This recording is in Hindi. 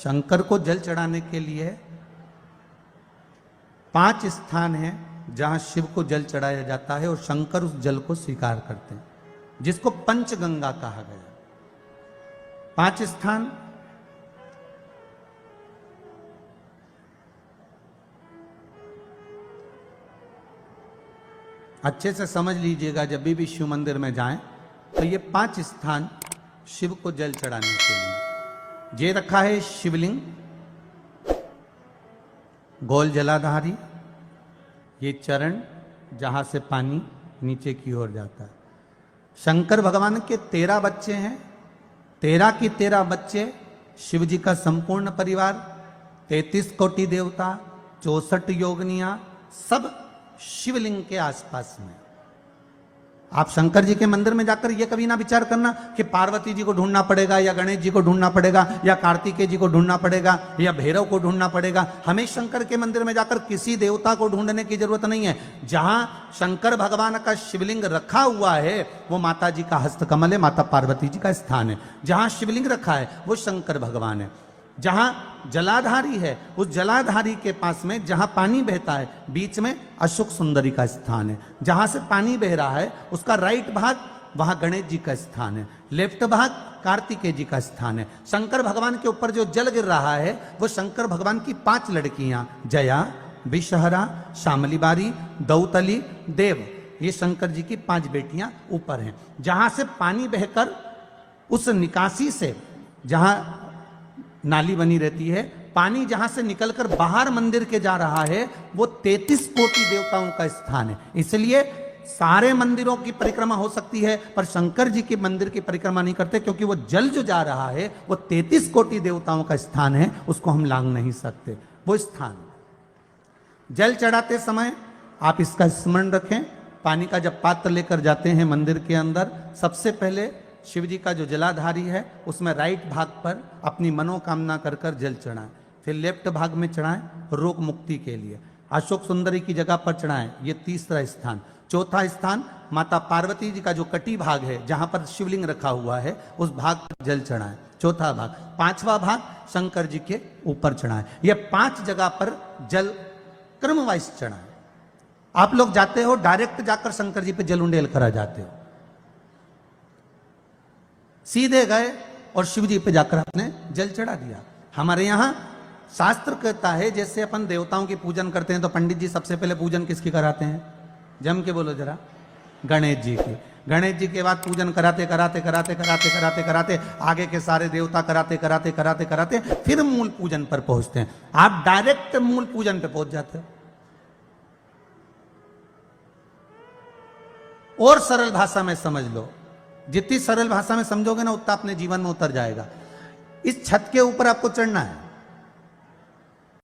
शंकर को जल चढ़ाने के लिए 5 स्थान हैं जहां शिव को जल चढ़ाया जाता है और शंकर उस जल को स्वीकार करते हैं, जिसको पंचगंगा कहा गया। 5 स्थान अच्छे से समझ लीजिएगा, जब भी शिव मंदिर में जाएं तो ये 5 स्थान शिव को जल चढ़ाने के लिए ये रखा है। शिवलिंग, गोल जलाधारी, ये चरण जहां से पानी नीचे की ओर जाता है। शंकर भगवान के 13 बच्चे हैं, 13 की 13 बच्चे, शिव जी का संपूर्ण परिवार, 33 कोटि देवता, 64 योगनियां, सब शिवलिंग के आसपास में। आप शंकर जी के मंदिर में जाकर यह कभी ना विचार करना कि पार्वती जी को ढूंढना पड़ेगा या गणेश जी को ढूंढना पड़ेगा या कार्तिकेय जी को ढूंढना पड़ेगा या भैरव को ढूंढना पड़ेगा। हमें शंकर के मंदिर में जाकर किसी देवता को ढूंढने की जरूरत नहीं है। जहां शंकर भगवान का शिवलिंग रखा हुआ है वो माता जी का हस्तकमल है, माता पार्वती जी का स्थान है। जहां शिवलिंग रखा है वो शंकर भगवान है। जहां जलाधारी है उस जलाधारी के पास में जहां पानी बहता है बीच में अशोक सुंदरी का स्थान है। जहां से पानी बह रहा है उसका राइट भाग वहां गणेश जी का स्थान है, लेफ्ट भाग कार्तिकेय जी का स्थान है। शंकर भगवान के ऊपर जो जल गिर रहा है वो शंकर भगवान की 5 लड़कियां जया, विषहरा, शामली बारी, दौतली, देव, ये शंकर जी की 5 बेटियां ऊपर हैं। जहां से पानी बहकर उस निकासी से, जहां नाली बनी रहती है, पानी जहां से निकलकर बाहर मंदिर के जा रहा है वो 33 कोटि देवताओं का स्थान है। इसलिए सारे मंदिरों की परिक्रमा हो सकती है पर शंकर जी के मंदिर की परिक्रमा नहीं करते, क्योंकि वो जल जो जा रहा है वो 33 कोटि देवताओं का स्थान है, उसको हम लांघ नहीं सकते। वो स्थान जल चढ़ाते समय आप इसका स्मरण रखें। पानी का जब पात्र लेकर जाते हैं मंदिर के अंदर, सबसे पहले शिव जी का जो जलाधारी है उसमें राइट भाग पर अपनी मनोकामना कर कर जल चढ़ाएं, फिर लेफ्ट भाग में चढ़ाएं रोग मुक्ति के लिए। अशोक सुंदरी की जगह पर चढ़ाएं, ये 3रा स्थान। 4था स्थान माता पार्वती जी का जो कटी भाग है जहां पर शिवलिंग रखा हुआ है उस भाग पर जल चढ़ाएं, 4था भाग। 5वां भाग शंकर जी के ऊपर चढ़ाएं। ये 5 जगह पर जल क्रमवाइज चढ़ाएं। आप लोग जाते हो डायरेक्ट जाकर शंकर जी पे जल उंडेल करा जाते हो, सीधे गए और शिव जी पे जाकर आपने जल चढ़ा दिया। हमारे यहां शास्त्र कहता है जैसे अपन देवताओं की पूजन करते हैं तो पंडित जी सबसे पहले पूजन किसकी कराते हैं? जम के बोलो जरा, गणेश जी की। गणेश जी के बाद पूजन कराते कराते कराते कराते कराते कराते आगे के सारे देवता कराते कराते कराते कराते फिर मूल पूजन पर पहुंचते हैं। आप डायरेक्ट मूल पूजन पे पहुंच जाते हो। और सरल भाषा में समझ लो, जितनी सरल भाषा में समझोगे ना उतना अपने जीवन में उतर जाएगा। इस छत के ऊपर आपको चढ़ना है,